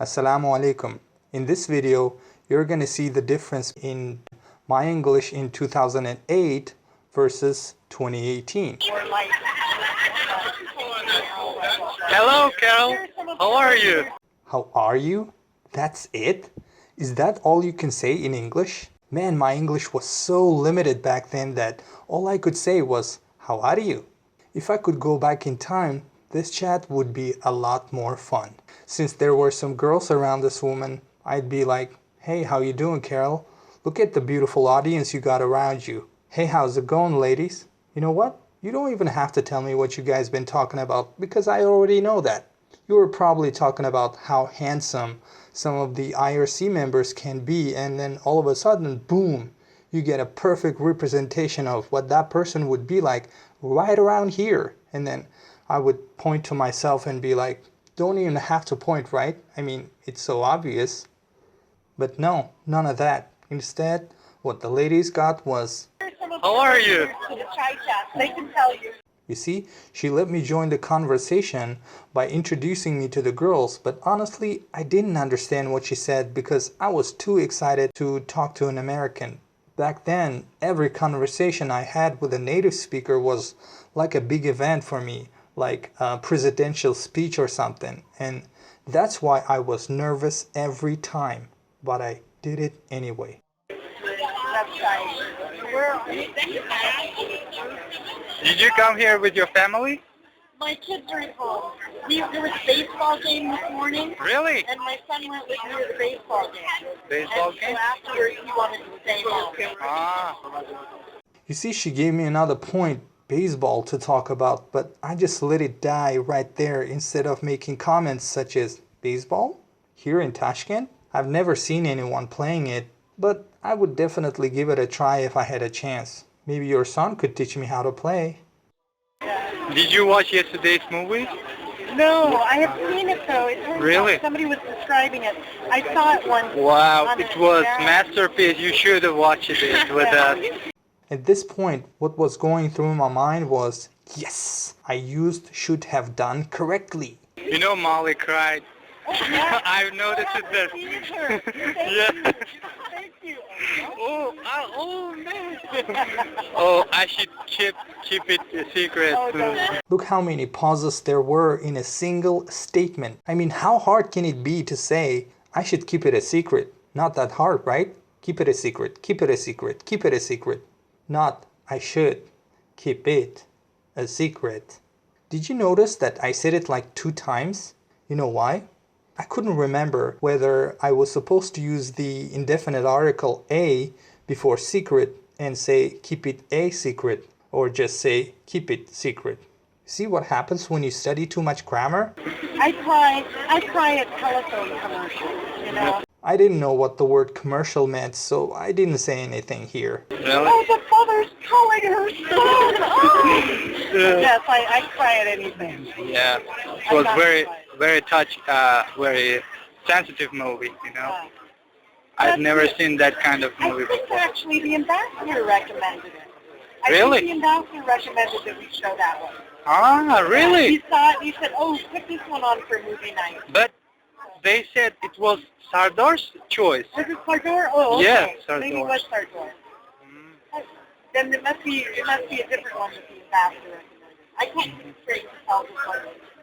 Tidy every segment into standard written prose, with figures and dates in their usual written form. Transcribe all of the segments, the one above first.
Assalamu alaikum. In this video, you're going to see the difference in my English in 2008 versus 2018. Hello, Carol. How are you? How are you? That's it? Is that all you can say in English? Man, my English was so limited back then that all I could say was, how are you? If I could go back in time, this chat would be a lot more fun. Since there were some girls around this woman, I'd be like, hey, how you doing, Carol? Look at the beautiful audience you got around you. Hey, how's it going, ladies? You know what? You don't even have to tell me what you guys been talking about because I already know that. You were probably talking about how handsome some of the IRC members can be, and then all of a sudden, boom, you get a perfect representation of what that person would be like right around here. And then I would point to myself and be like, don't even have to point, right? I mean, it's so obvious. But no, none of that. Instead, what the ladies got was, How are you? They can tell you. You see, she let me join the conversation by introducing me to the girls, but honestly, I didn't understand what she said because I was too excited to talk to an American. Back then, every conversation I had with a native speaker was like a big event for me, like a presidential speech or something, and that's why I was nervous every time, but I did it anyway. Did you come here with your family? My kids are at home. There was a baseball game this morning, Really? and my son went with me to the baseball game. Baseball and game? So afterwards, he wanted to stay home. Ah. You see, she gave me another point, baseball, to talk about, but I just let it die right there instead of making comments such as, baseball? Here in Tashkent? I've never seen anyone playing it, but I would definitely give it a try if I had a chance. Maybe your son could teach me how to play. Did you watch yesterday's movie? No, I have seen it though. It turns Really? out somebody was describing it. I saw it once. Wow, on it was yeah. masterpiece. You should have watched it with us. At this point, what was going through my mind was, yes, I used should have done correctly. You know, Molly cried. Oh, yeah. I've noticed this. Teaser. Yeah. Thank you. Oh man. Oh, I should keep it a secret. Oh, don't. Look how many pauses there were in a single statement. I mean, how hard can it be to say, I should keep it a secret? Not that hard, right? Keep it a secret, keep it a secret, keep it a secret. Not, I should keep it a secret. Did you notice that I said it like 2 times? You know why? I couldn't remember whether I was supposed to use the indefinite article a before secret and say keep it a secret, or just say keep it secret. See what happens when you study too much grammar? I cry at telephone commercials, you know. I didn't know what the word commercial meant, so I didn't say anything here. Really? Oh, the mother's calling her son. Oh. Yes, I cry at anything. Yeah. It was very very sensitive movie, you know. I've never seen that kind of movie I think before. actually the ambassador recommended it. I Really? think the ambassador recommended that we show that one. Ah, He really? saw it and he said, oh, put this one on for movie night. But they said it was Sardar's choice. Was it Sardor? Oh, okay. Yeah, Sardor. Maybe it was Sardor. Then it must be a different one that the ambassador recommended. I can't keep straight to tell this one.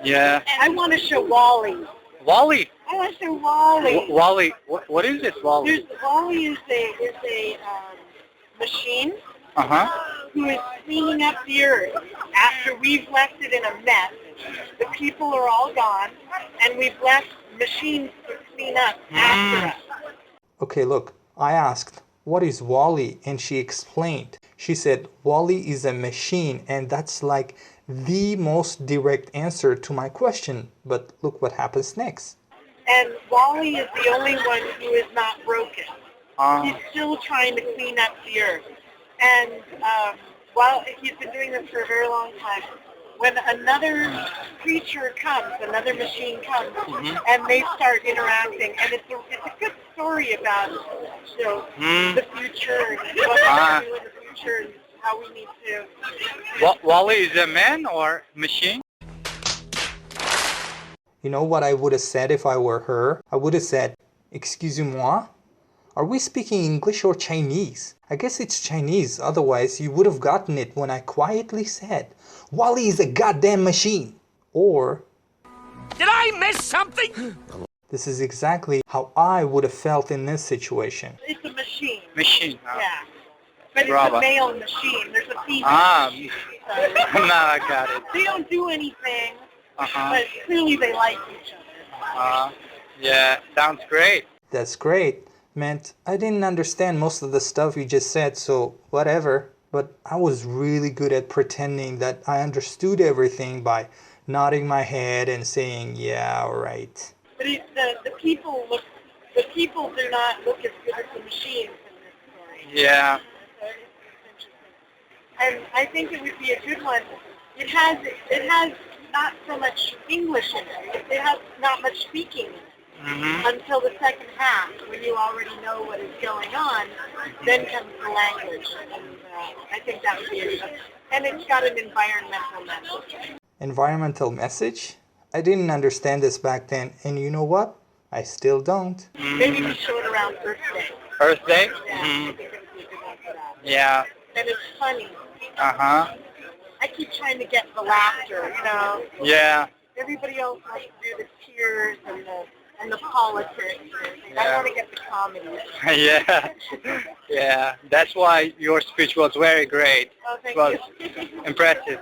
Yeah. I want to show Wally. Wally. I want to show Wally. Wally. What is this, Wally? Wally is a machine Uh-huh. who is cleaning up the earth after we've left it in a mess. The people are all gone, and we've left machines to clean up after us. Okay, look, I asked, what is Wally? And she explained. She said, Wally is a machine, and that's like the most direct answer to my question. But look what happens next. And Wally is the only one who is not broken. He's still trying to clean up the earth. And while he's been doing this for a very long time, when another creature comes, another machine comes, and they start interacting, and it's a good story about the future and what we do in the future and how we need to. Wally is a man or machine? You know what I would have said if I were her? I would have said, "Excusez-moi? Are we speaking English or Chinese?" I guess it's Chinese, otherwise you would have gotten it when I quietly said, "Wally is a goddamn machine." Or, "Did I miss something?" this is exactly how I would have felt in this situation. It's a machine. Machine. Yeah. But it's Bravo. a male machine. There's a female Ah, machine. So now I got it. they don't do anything, Uh-huh. but clearly they like each other. Yeah, sounds great. That's great. Meant I didn't understand most of the stuff you just said, so whatever. But I was really good at pretending that I understood everything by nodding my head and saying, "Yeah, all right." But the people do not look as good as the machines in this story. Yeah. So it's interesting. And I think it would be a good one. It has not so much English in it. It has not much speaking in it. Mm-hmm. Until the second half, when you already know what is going on, then comes the language. And I think that would be and it's got an environmental message. Environmental message? I didn't understand this back then, and you know what? I still don't. Maybe we show it around Earth Day. Earth Day? Yeah, I think it would be a good one for that. Yeah. And it's funny. Uh-huh. I keep trying to get the laughter, you know. Yeah. Everybody else likes to do the tears and the politics. I Yeah. want to get the comedy. Yeah. Yeah. That's why your speech was very great. Oh, thank Well, you. impressive.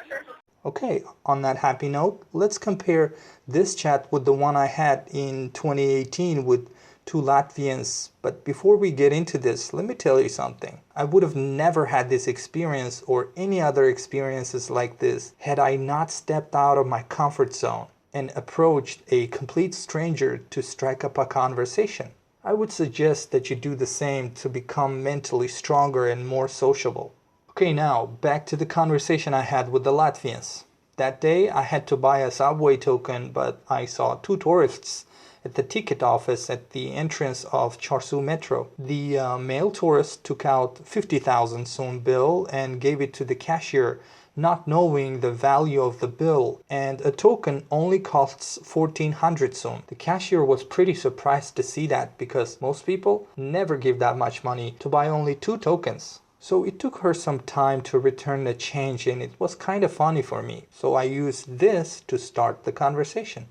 Okay, on that happy note, let's compare this chat with the one I had in 2018 with two Latvians. But before we get into this, let me tell you something. I would have never had this experience or any other experiences like this had I not stepped out of my comfort zone and approached a complete stranger to strike up a conversation. I would suggest that you do the same to become mentally stronger and more sociable. Okay, now back to the conversation I had with the Latvians. That day I had to buy a subway token, but I saw two tourists at the ticket office at the entrance of Charsu Metro. The male tourist took out 50,000 soon bill and gave it to the cashier, not knowing the value of the bill, and a token only costs 1,400 soon. The cashier was pretty surprised to see that because most people never give that much money to buy only two tokens. So it took her some time to return the change, and it was kind of funny for me. So I used this to start the conversation.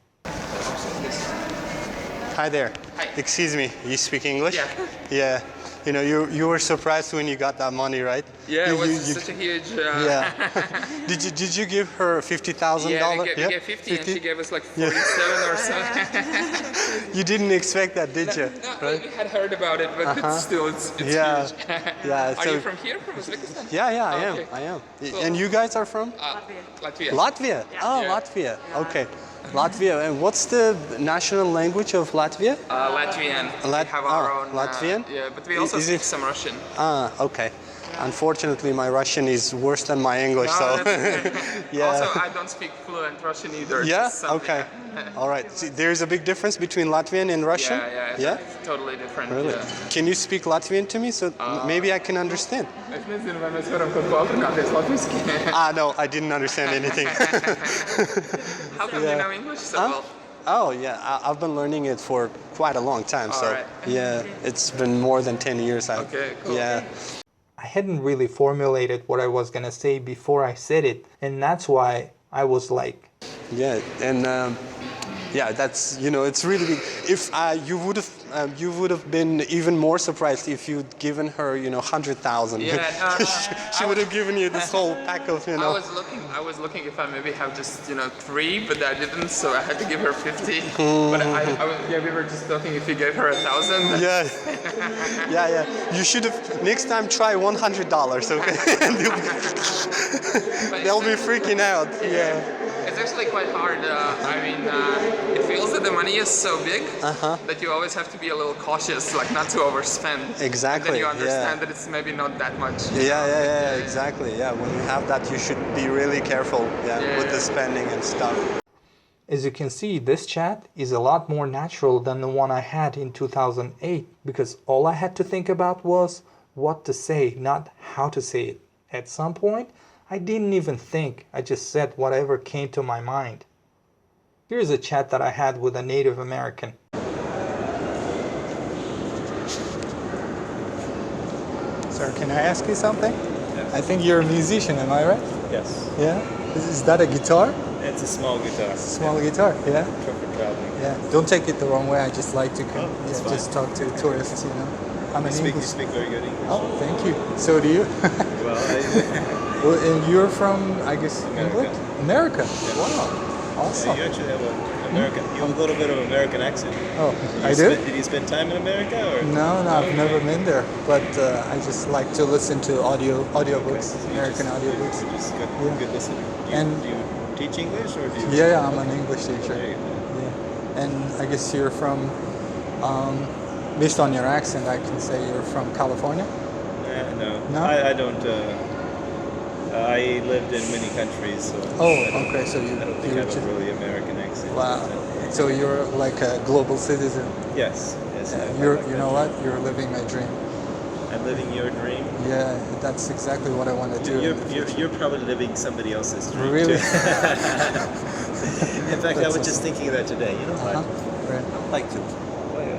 Hi there. Hi. Excuse me, you speak English? Yeah. Yeah. You know, you were surprised when you got that money, right? Yeah, it was You- such a huge... Yeah. Did you give her $50,000? Yeah, we gave 50 and she gave us like 47 or so. You didn't expect that, did you? No, we had heard about it, but it's still, it's Yeah. huge. Yeah. Are So, you from here, from Uzbekistan? yeah, I am. Okay. I am. Cool. And you guys are from? Latvia. Latvia. Oh, Yeah. Latvia. Okay. Latvia. And what's the national language of Latvia? Latvian. Lat- we have our oh, own... Latvian? yeah, but we also Is speak it- some Russian. Ah, okay. Unfortunately, my Russian is worse than my English, No, so that's okay. yeah. Also, I don't speak fluent Russian either. Yeah. just something. Okay. All right. See, there's a big difference between Latvian and Russian. Yeah, it's totally different. Really? Yeah. Can you speak Latvian to me so maybe I can understand? Es nezinu, vai mēs varam kaut ko aprunāties latviski. No, I didn't understand anything. How come you know English so well? Oh yeah, I've been learning it for quite a long time. So Alright. yeah, it's been more than 10 years. Okay, cool. Yeah. I hadn't really formulated what I was gonna say before I said it, and that's why I was like, Yeah, and yeah, that's, you know, it's really big. If you would have been even more surprised if you'd given her, you know, 100,000. Yeah, no, She would have given you this whole pack of, you know. I was looking if I maybe have just, you know, 3, but I didn't, so I had to give her 50. But yeah, we were just talking if you gave her 1,000. Yeah, yeah. You should have next time try $100. Okay, they'll be freaking out. Yeah. It's actually quite hard. I mean, it feels that the money is so big that you always have to be a little cautious, like not to overspend. Exactly, And then you understand yeah. that it's maybe not that much. Yeah, exactly. Yeah, when you have that, you should be really careful. Yeah. With the spending and stuff. as you can see, this chat is a lot more natural than the one I had in 2008, because all I had to think about was what to say, not how to say it. At some point, I didn't even think, I just said whatever came to my mind. Here's a chat that I had with a Native American. Sir, can I ask you something? Yes. I think you're a musician, am I right? Yes. Yeah? Is that a guitar? It's a small guitar. It's a small guitar, yeah? For traveling. Yeah. Don't take it the wrong way, I just like to it's fine. just talk to tourists, you know. I'm an You English. speak very good English. Oh, thank you. So do you? Well, Well, and you're from, I guess, America. England? America. Yeah. Wow. Awesome. you actually have you have a little bit of American accent. Oh, Did I you do? Did you spend time in America? Or? No, I've never been there, but I just like to listen to audiobooks, Okay. American audiobooks. You're just good, Yeah. good listener. And- Do you teach English or do you? Yeah, I'm an English teacher. There you go. Yeah, and I guess you're from, based on your accent, I can say you're from California. No. No? I don't. I lived in many countries, so. Oh, I don't- okay, so you- I don't think you're I have just- a really American accent. Wow. So you're like a global citizen. Yes. Yes. I You're, like you that. know what? You're living my dream. I'm living your dream. Yeah, that's exactly what I want to do. You're probably living somebody else's dream. Really? Too. In fact, I was just thinking of that today. You know, Uh-huh. Right.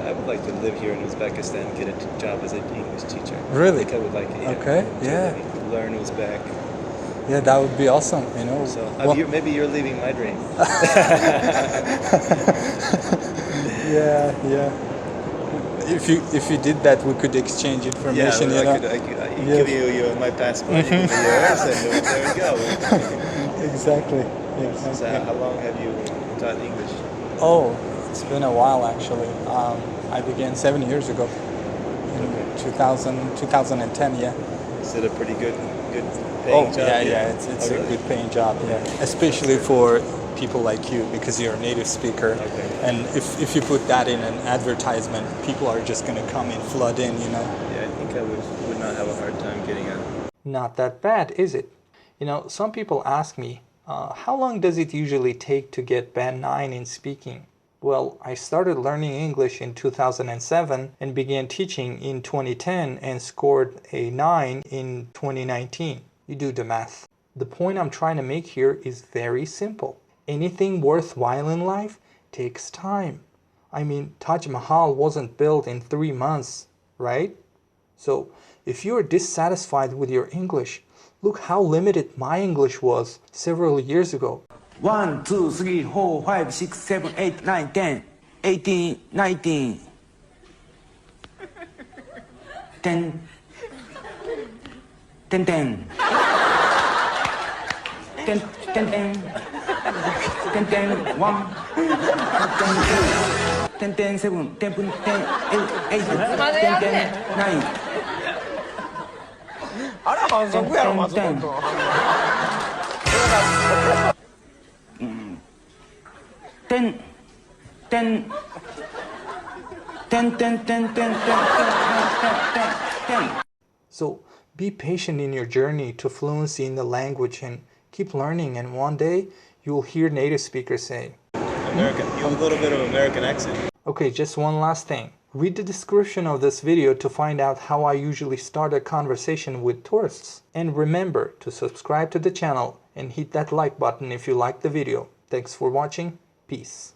I would like to live here in Uzbekistan and get a job as an English teacher. Really? I think I would like it. Okay, yeah. Learn Uzbek. Yeah, that would be awesome. You know. So Well, maybe you're leaving my dream. yeah. If you did that, we could exchange information. I you know. could Yeah. give you my passport, you give me yours, and there we go. Exactly. So how long have you taught English? Oh, it's been a while actually. I began 7 years ago. In 2010, yeah. Is it a pretty good Oh, paying job? yeah. It's Oh, a really? good paying job, yeah. Especially for people like you, because you're a native speaker. Okay. And if you put that in an advertisement, people are just going to come in, flood in, you know. Yeah, I think I would not have a hard time getting out. Not that bad, is it? You know, some people ask me, how long does it usually take to get band 9 in speaking? Well, I started learning English in 2007 and began teaching in 2010 and scored a 9 in 2019. You do the math. The point I'm trying to make here is very simple. Anything worthwhile in life takes time. I mean, Taj Mahal wasn't built in 3 months, right? So, if you're dissatisfied with your English, look how limited my English was several years ago. 1, 2, 3, 4, 5, 6, 7, 8, 9, 10, 18, 19, 10, 10, 10, 10, 10, 10, 10, 10, 1, 10, 10, 7, 10, 10, 8, 10, 10, 9. あれは反則やろ松本。 10, 10, 10, 10, 10, 10, 10, 10, 10. So be patient in your journey to fluency in the language and keep learning, and one day you'll hear native speakers say, American. You have a little bit of American accent. okay, just one last thing. Read the description of this video to find out how I usually start a conversation with tourists. And remember to subscribe to the channel and hit that like button if you liked the video. Thanks for watching. Peace.